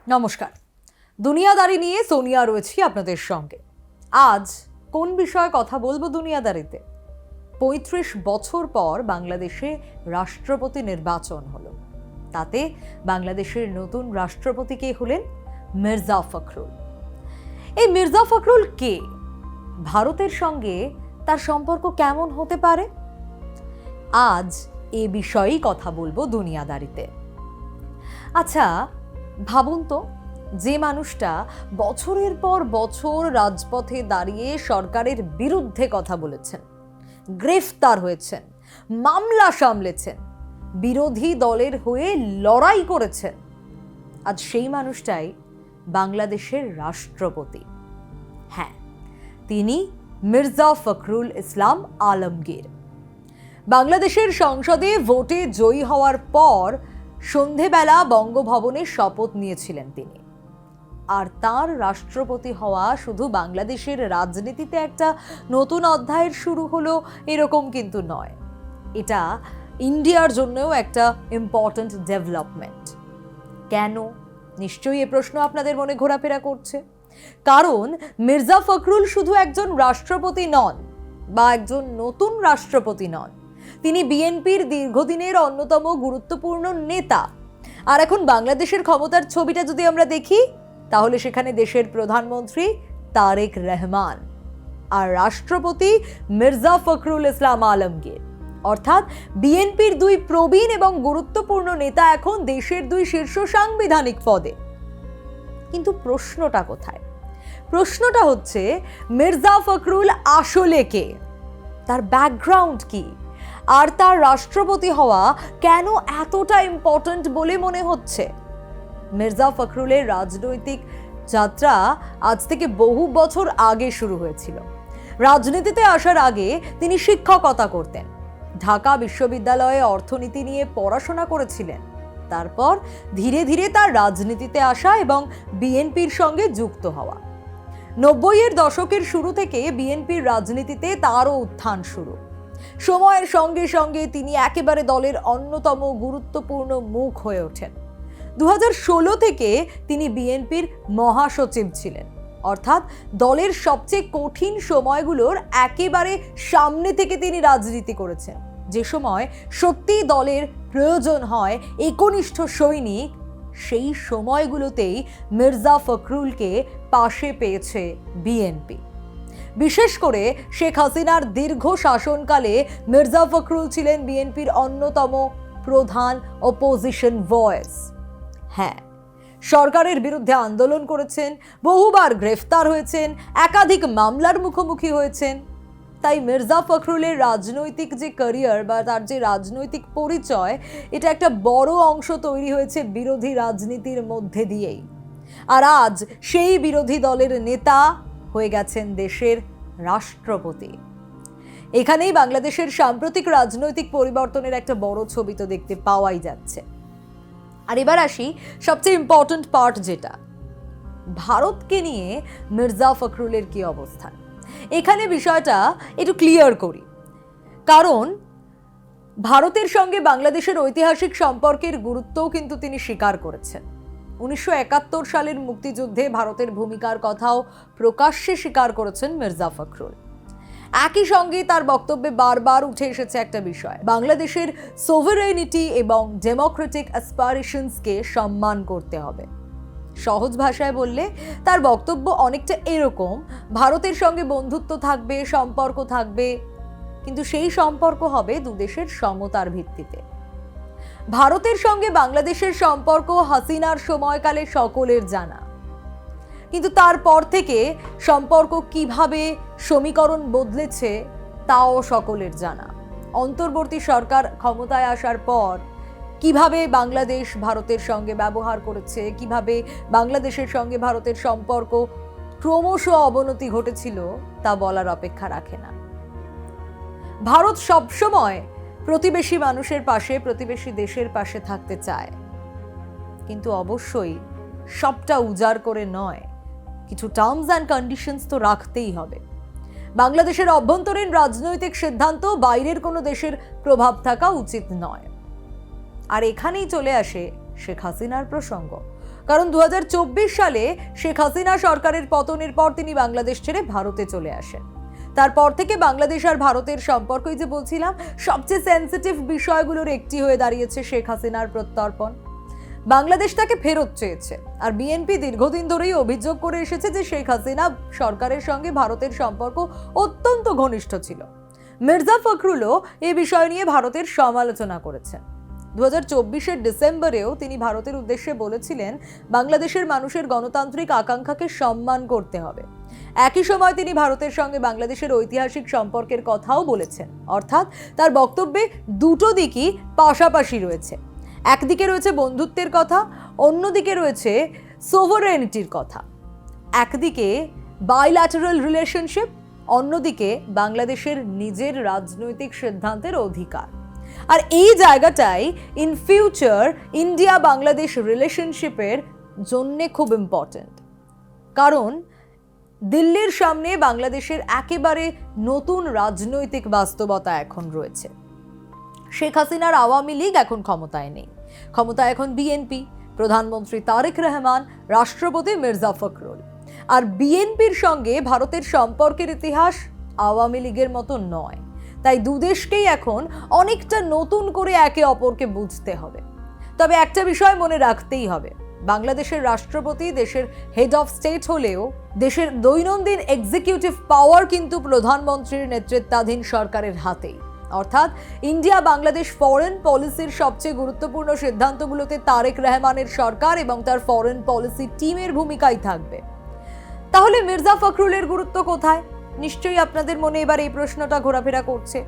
নমস্কার। দুনিয়াদারি নিয়ে সোনিয়া রয়েছি আপনাদের সঙ্গে। আজ কোন বিষয়ে কথা বলবো দুনিয়াদারিতে? ৩৫ বছর পর বাংলাদেশে রাষ্ট্রপতি নির্বাচন হলো। তাতে বাংলাদেশের নতুন রাষ্ট্রপতি কে হলেন? মির্জা ফখরুল। এই মির্জা ফখরুল কে? ভারতের সঙ্গে তার সম্পর্ক কেমন হতে পারে? আজ এ বিষয়েই কথা বলবো দুনিয়াদারিতে। আচ্ছা, ভাবুন তো, যে মানুষটা বছরের পর বছর রাজপথে দাঁড়িয়ে সরকারের বিরুদ্ধে কথা বলেছেন, গ্রেফতার হয়েছেন, মামলা সামলেছেন, বিরোধী দলের হয়ে লড়াই করেছেন, আজ সেই মানুষটাই বাংলাদেশের রাষ্ট্রপতি। হ্যাঁ, তিনি মির্জা ফখরুল ইসলাম আলমগীর। বাংলাদেশের সংসদে ভোটে জয়ী হওয়ার পর সন্ধেবেলা বঙ্গভবনে শপথ নিয়েছিলেন তিনি। আর তার রাষ্ট্রপতি হওয়া শুধু বাংলাদেশের রাজনীতিতে একটা নতুন অধ্যায়ের শুরু হলো এরকম কিন্তু নয়, এটা ইন্ডিয়ার জন্যও একটা ইম্পর্ট্যান্ট ডেভেলপমেন্ট। কেন? নিশ্চয়ই এ প্রশ্ন আপনাদের মনে ঘোরাফেরা করছে। কারণ মির্জা ফখরুল শুধু একজন রাষ্ট্রপতি নন বা একজন নতুন রাষ্ট্রপতি নন, তিনি বিএনপির দীর্ঘদিনের অন্যতম গুরুত্বপূর্ণ নেতা। আর এখন বাংলাদেশের ক্ষমতার ছবিটা যদি আমরা দেখি, তাহলে সেখানে দেশের প্রধানমন্ত্রী তারেক রহমান আর রাষ্ট্রপতি মির্জা ফখরুল ইসলাম আলমগীর। অর্থাৎ বিএনপির দুই প্রবীণ এবং গুরুত্বপূর্ণ নেতা এখন দেশের দুই শীর্ষ সাংবিধানিক পদে। কিন্তু প্রশ্নটা কোথায়? প্রশ্নটা হচ্ছে, মির্জা ফখরুল আসলে কে? তার ব্যাকগ্রাউন্ড কি? আর তার রাষ্ট্রপতি হওয়া কেন এতটা ইম্পর্ট্যান্ট বলে মনে হচ্ছে? মির্জা ফখরুলের রাজনৈতিক যাত্রা আজ থেকে বহু বছর আগে শুরু হয়েছিল। রাজনীতিতে আসার আগে তিনি শিক্ষকতা করতেন, ঢাকা বিশ্ববিদ্যালয়ে অর্থনীতি নিয়ে পড়াশোনা করেছিলেন। তারপর ধীরে ধীরে তার রাজনীতিতে আসা এবং বিএনপির সঙ্গে যুক্ত হওয়া। ৯০-এর দশকের শুরু থেকে বিএনপির রাজনীতিতে তারও উত্থান শুরু। সময়ের সঙ্গে সঙ্গে তিনি একেবারে দলের অন্যতম গুরুত্বপূর্ণ মুখ হয়ে ওঠেন। ২০১৬ থেকে তিনি বিএনপির মহাসচিব ছিলেন, অর্থাৎ দলের সবচেয়ে কঠিন সময়গুলোর একেবারে সামনে থেকে তিনি রাজনীতি করেছেন। যে সময় সত্যিই দলের প্রয়োজন হয় একনিষ্ঠ সৈনিক, সেই সময়গুলোতেই মির্জা ফখরুলকে পাশে পেয়েছে বিএনপি। বিশেষ করে শেখ হাসিনার দীর্ঘ শাসনকালে মির্জা ফখরুল ছিলেন বিএনপির অন্যতম প্রধান অপোজিশন ভয়েস। হ্যাঁ, সরকারের বিরুদ্ধে আন্দোলন করেছেন, বহুবার গ্রেফতার হয়েছেন, একাধিক মামলার মুখোমুখি হয়েছেন। তাই মির্জা ফখরুলের রাজনৈতিক যে ক্যারিয়ার বা তার যে রাজনৈতিক পরিচয়, এটা একটা বড় অংশ তৈরি হয়েছে বিরোধী রাজনীতির মধ্যে দিয়েই। আর আজ সেই বিরোধী দলের নেতা হয়ে গেছেন দেশের রাষ্ট্রপতি। এখানেই বাংলাদেশের সাম্প্রতিক রাজনৈতিক পরিবর্তনের একটা বড় ছবি তো দেখতে পাওয়াই যাচ্ছে। আর এবার আসি সবচেয়ে ইম্পর্ট্যান্ট পার্ট, যেটা ভারতকে নিয়ে মির্জা ফখরুলের কি অবস্থান। এখানে বিষয়টা একটু ক্লিয়ার করি, কারণ ভারতের সঙ্গে বাংলাদেশের ঐতিহাসিক সম্পর্কের গুরুত্বও কিন্তু তিনি স্বীকার করেছেন। ১৯৭১ সালের মুক্তিযুদ্ধে ভারতের ভূমিকার কথাও প্রকাশ্যে স্বীকার করেছেন মির্জা ফখরুল। একই সঙ্গে তার বক্তব্যে বারবার উঠে এসেছে একটা বিষয়, বাংলাদেশের সোভারেনিটি এবং ডেমোক্রেটিক অ্যাসপাইরেশনসকে সম্মান করতে হবে। সহজ ভাষায় বললে তার বক্তব্য অনেকটা এরকম, ভারতের সঙ্গে বন্ধুত্ব থাকবে, সম্পর্ক থাকবে, কিন্তু সেই সম্পর্ক হবে দুদেশের সমতার ভিত্তিতে। ভারতের সঙ্গে বাংলাদেশের সম্পর্ক হাসিনার সময়কালে সকলের জানা, কিন্তু তারপর থেকে সম্পর্ক কিভাবে সমীকরণ বদলেছে তাও সকলের জানা। অন্তর্বর্তী সরকার ক্ষমতায় আসার পর কিভাবে বাংলাদেশ ভারতের সঙ্গে ব্যবহার করেছে, কিভাবে বাংলাদেশের সঙ্গে ভারতের সম্পর্ক ক্রমশ অবনতি ঘটেছিল, তা বলার অপেক্ষা রাখে না। ভারত সবসময় প্রতিবেশী মানুষের পাশে, প্রতিবেশী দেশের পাশে থাকতে চায়, কিন্তু অবশ্যই সবটা উজাড় করে নয়, কিছু টার্মস অ্যান্ড কন্ডিশনস তো রাখতেই হবে। বাংলাদেশের অভ্যন্তরীণ রাজনৈতিক সিদ্ধান্ত বাইরের কোনো দেশের প্রভাব থাকা উচিত নয়। আর এখানেই চলে আসে শেখ হাসিনার প্রসঙ্গ। কারণ 2024 সালে শেখ হাসিনা সরকারের পতনের পর তিনি বাংলাদেশ ছেড়ে ভারতে চলে আসেন। তারপর থেকে বাংলাদেশ আর ভারতের সম্পর্কই যে বলছিলাম সবচেয়ে সেন্সিটিভ বিষয়গুলোর একটি হয়ে দাঁড়িয়েছে শেখ হাসিনার প্রত্যর্পণ। বাংলাদেশ তাকে ফেরত চেয়েছে, আর বিএনপি দীর্ঘদিন ধরেই অভিযোগ করে এসেছে যে শেখ হাসিনা সরকারের সঙ্গে ভারতের সম্পর্ক অত্যন্ত ঘনিষ্ঠ ছিল। মির্জা ফখরুলও এই বিষয় নিয়ে ভারতের সমালোচনা করেছেন। 2024-এর ডিসেম্বরেও তিনি ভারতের উদ্দেশ্যে বলেছিলেন বাংলাদেশের মানুষের গণতান্ত্রিক আকাঙ্ক্ষাকে সম্মান করতে হবে। একই সময় তিনি ভারতের সঙ্গে বাংলাদেশের ঐতিহাসিক সম্পর্কের কথাও বলেছেন, অর্থাৎ তার বক্তব্যে দুটো দিকই পাশাপাশি রয়েছে। একদিকে রয়েছে বন্ধুত্বের কথা, অন্যদিকে রয়েছে সোভারেনিটির কথা। একদিকে বাইল্যাটারাল রিলেশনশিপ, অন্যদিকে বাংলাদেশের নিজের রাজনৈতিক সিদ্ধান্তের অধিকার। আর এই জায়গাটাই ইন ফিউচার ইন্ডিয়া বাংলাদেশ রিলেশনশিপের জন্যে খুব ইম্পর্টেন্ট, কারণ দিল্লির সামনে বাংলাদেশের একেবারে নতুন রাজনৈতিক বাস্তবতা এখন রয়েছে। শেখ হাসিনার আওয়ামী লীগ এখন ক্ষমতায় নেই, ক্ষমতায় এখন বিএনপি, প্রধানমন্ত্রী তারেক রহমান, রাষ্ট্রপতি মির্জা ফখরুল। আর বিএনপির সঙ্গে ভারতের সম্পর্কের ইতিহাস আওয়ামী লীগের মতো নয়, তাই দুদেশকেই এখন অনেকটা নতুন করে একে অপরকে বুঝতে হবে। তবে একটা বিষয় মনে রাখতেই হবে, বাংলাদেশের রাষ্ট্রপতি দেশের হেড অফ স্টেট হলেও দেশের দৈনন্দিন এক্সিকিউটিভ পাওয়ার কিন্তু প্রধানমন্ত্রীর নেতৃত্বাধীন সরকারের হাতেই। অর্থাৎ ইন্ডিয়া বাংলাদেশ ফরেন পলিসির সবচেয়ে গুরুত্বপূর্ণ সিদ্ধান্তগুলোতে তারেক রহমানের সরকার এবং তার ফরেন পলিসি টিমের ভূমিকাই থাকবে। তাহলে মির্জা ফখরুলের গুরুত্ব কোথায়? নিশ্চয়ই আপনাদের মনে এবার এই প্রশ্নটা ঘোরাফেরা করছে।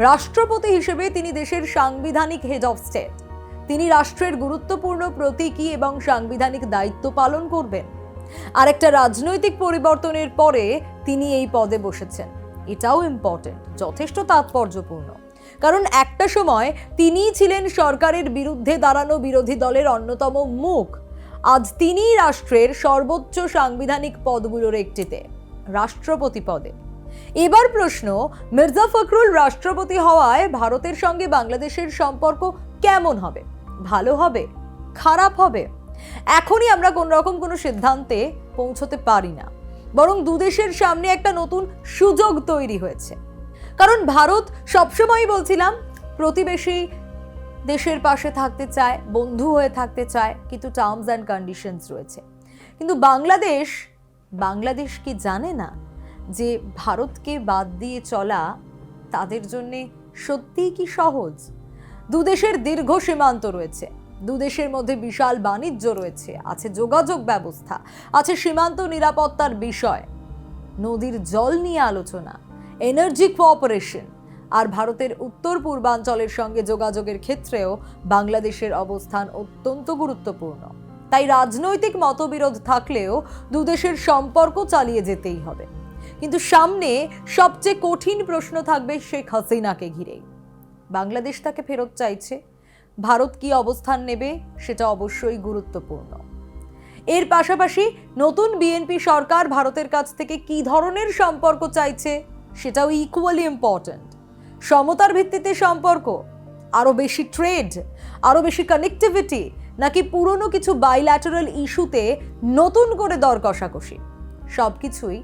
রাষ্ট্রপতি হিসেবে তিনি দেশের সাংবিধানিক হেড অফ স্টেট, তিনি রাষ্ট্রের গুরুত্বপূর্ণ প্রতীকী এবং সাংবিধানিক দায়িত্ব পালন করবেন। আর একটা রাজনৈতিক পরিবর্তনের পরে তিনি এই পদে বসেছেন, এটাও ইম্পর্টেন্ট, যথেষ্ট তাৎপর্যপূর্ণ। কারণ একটা সময় তিনিই ছিলেন সরকারের বিরুদ্ধে দাঁড়ানো বিরোধী দলের অন্যতম মুখ। আজ তিনিই রাষ্ট্রের সর্বোচ্চ সাংবিধানিক পদগুলোর একটিতে, রাষ্ট্রপতি পদে। এবার প্রশ্ন, মির্জা ফখরুল রাষ্ট্রপতি হওয়ায় ভারতের সঙ্গে বাংলাদেশের সম্পর্ক কেমন হবে? ভালো হবে? খারাপ হবে? এখনই আমরা কোন রকম কোনো সিদ্ধান্তে পৌঁছতে পারি না, বরং দুদেশের সামনে একটা নতুন সুযোগ তৈরি হয়েছে। কারণ ভারত সবসময়ই বলছিলাম প্রতিবেশী দেশের পাশে থাকতে চায়, বন্ধু হয়ে থাকতে চায়, কিন্তু টার্মস অ্যান্ড কন্ডিশনস রয়েছে। কিন্তু বাংলাদেশ কি জানে না যে ভারতকে বাদ দিয়ে চলা তাদের জন্যে সত্যিই কি সহজ? দুদেশের দীর্ঘ সীমান্ত রয়েছে, দুদেশের মধ্যে বিশাল বাণিজ্য রয়েছে, আছে যোগাযোগ ব্যবস্থা, আছে সীমান্ত নিরাপত্তার বিষয়, নদীর জল নিয়ে আলোচনা, এনার্জি কোঅপারেশন। আর ভারতের উত্তর পূর্বাঞ্চলের সঙ্গে যোগাযোগের ক্ষেত্রেও বাংলাদেশের অবস্থান অত্যন্ত গুরুত্বপূর্ণ। তাই রাজনৈতিক মতবিরোধ থাকলেও দুদেশের সম্পর্ক চালিয়ে যেতেই হবে। কিন্তু সামনে সবচেয়ে কঠিন প্রশ্ন থাকবে শেখ হাসিনাকে ঘিরেই। বাংলাদেশ তাকে ফেরত চাইছে, ভারত কি অবস্থান নেবে সেটা অবশ্যই গুরুত্বপূর্ণ। এর পাশাপাশি নতুন বিএনপি সরকার ভারতের কাছ থেকে কি ধরনের সম্পর্ক চাইছে সেটাও ইকুয়ালি ইম্পর্ট্যান্ট। সমতার ভিত্তিতে সম্পর্ক, আরো বেশি ট্রেড, আরো বেশি কানেক্টিভিটি, নাকি পুরনো কিছু বাইল্যাটারাল ইস্যুতে নতুন করে দর কষাকষি, সবকিছুই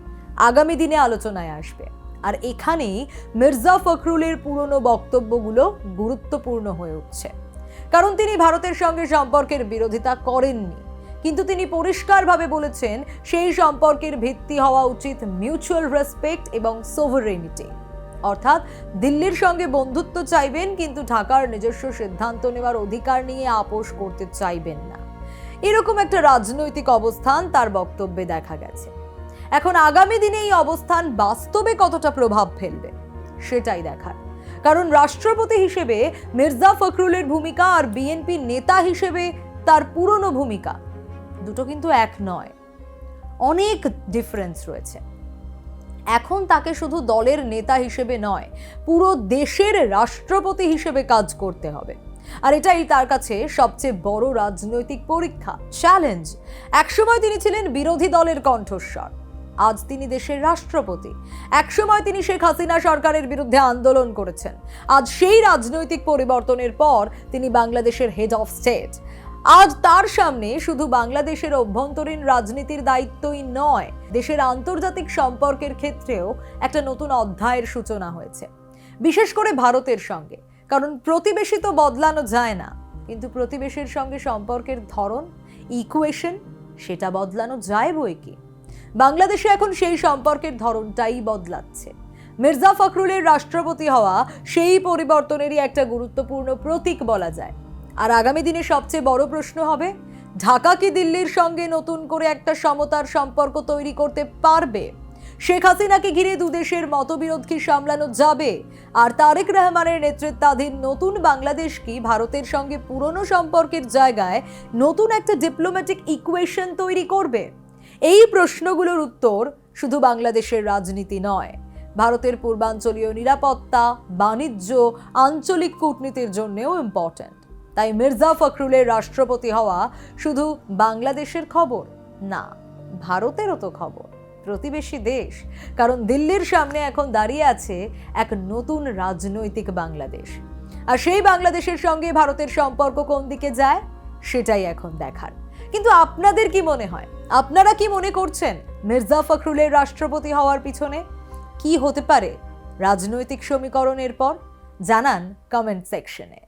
আগামী দিনে আলোচনায় আসবে। আর এখানেই মির্জা ফখরুলের পুরনো বক্তব্যগুলো গুরুত্বপূর্ণ হয়ে উঠছে। কারণ তিনি ভারতের সঙ্গে সম্পর্কের বিরোধিতা করেননি, কিন্তু তিনি পরিষ্কারভাবে বলেছেন সেই সম্পর্কের ভিত্তি হওয়া উচিত মিউচুয়াল রেসপেক্ট এবং সোভারেনিটি। অর্থাৎ দিল্লির সঙ্গে বন্ধুত্ব চাইবেন, কিন্তু ঢাকার নিজস্ব সিদ্ধান্ত নেওয়ার অধিকার নিয়ে আপোষ করতে চাইবেন না। এরকম একটা রাজনৈতিক অবস্থান তার বক্তব্যে দেখা গেছে। এখন আগামী দিনে এই অবস্থান বাস্তবে কতটা প্রভাব ফেলবে সেটাই দেখার। কারণ রাষ্ট্রপতি হিসেবে মির্জা ফখরুলের ভূমিকা আর বিএনপি নেতা হিসেবে তার পুরনো ভূমিকা দুটো কিন্তু এক নয়, অনেক ডিফারেন্স রয়েছে। এখন তাকে শুধু দলের নেতা হিসেবে নয়, পুরো দেশের রাষ্ট্রপতি হিসেবে কাজ করতে হবে। আর এটাই তার কাছে সবচেয়ে বড় রাজনৈতিক পরীক্ষা, চ্যালেঞ্জ। একসময় তিনি ছিলেন বিরোধী দলের কণ্ঠস্বর, আজ তিনি দেশের রাষ্ট্রপতি। একসময় তিনি শেখ হাসিনা সরকারের বিরুদ্ধে আন্দোলন করেছেন, আজ সেই রাজনৈতিক পরিবর্তনের পর তিনি বাংলাদেশের হেড অফ স্টেট। আজ তার সামনে শুধু বাংলাদেশের অভ্যন্তরীণ রাজনীতির দায়িত্বই নয়, দেশের আন্তর্জাতিক সম্পর্কের ক্ষেত্রেও একটা নতুন অধ্যায়ের সূচনা হয়েছে, বিশেষ করে ভারতের সঙ্গে। কারণ প্রতিবেশী তো বদলানো যায় না, কিন্তু প্রতিবেশীর সঙ্গে সম্পর্কের ধরন, ইকুয়েশন, সেটা বদলানো যায় বই কি। বাংলাদেশে এখন সেই সম্পর্কের ধরনটাই বদলাচ্ছে। মির্জা ফখরুলের রাষ্ট্রপতি হওয়া সেই পরিবর্তনেরই একটা গুরুত্বপূর্ণ প্রতীক বলা যায়। আর আগামী দিনে সবচেয়ে বড় প্রশ্ন হবে, ঢাকা কি দিল্লির সঙ্গে নতুন করে একটা সমতার সম্পর্ক তৈরি করতে পারবে? শেখ হাসিনাকে ঘিরে দুদেশের মতবিরোধ কি সামলানো যাবে? আর তারেক রহমানের নেতৃত্বাধীন নতুন বাংলাদেশ কি ভারতের সঙ্গে পুরনো সম্পর্কের জায়গায় নতুন একটা ডিপ্লোম্যাটিক ইকুয়েশন তৈরি করবে? এই প্রশ্নগুলোর উত্তর শুধু বাংলাদেশের রাজনীতি নয়, ভারতের পূর্বাঞ্চলীয় নিরাপত্তা, বাণিজ্য, আঞ্চলিক কূটনীতির জন্যও ইম্পর্ট্যান্ট। তাই মির্জা ফখরুলের রাষ্ট্রপতি হওয়া শুধু বাংলাদেশের খবর না, ভারতেরও তো খবর, প্রতিবেশী দেশ। কারণ দিল্লির সামনে এখন দাঁড়িয়ে আছে এক নতুন রাজনৈতিক বাংলাদেশ। আর সেই বাংলাদেশের সঙ্গে ভারতের সম্পর্ক কোন দিকে যায় সেটাই এখন দেখার। কিন্তু আপনাদের কি মনে হয়, আপনারা কি মনে করছেন মির্জা ফখরুলের রাষ্ট্রপতি হওয়ার পিছনে কি হতে পারে রাজনৈতিক সমীকরণের পর? জানান কমেন্ট সেকশনে।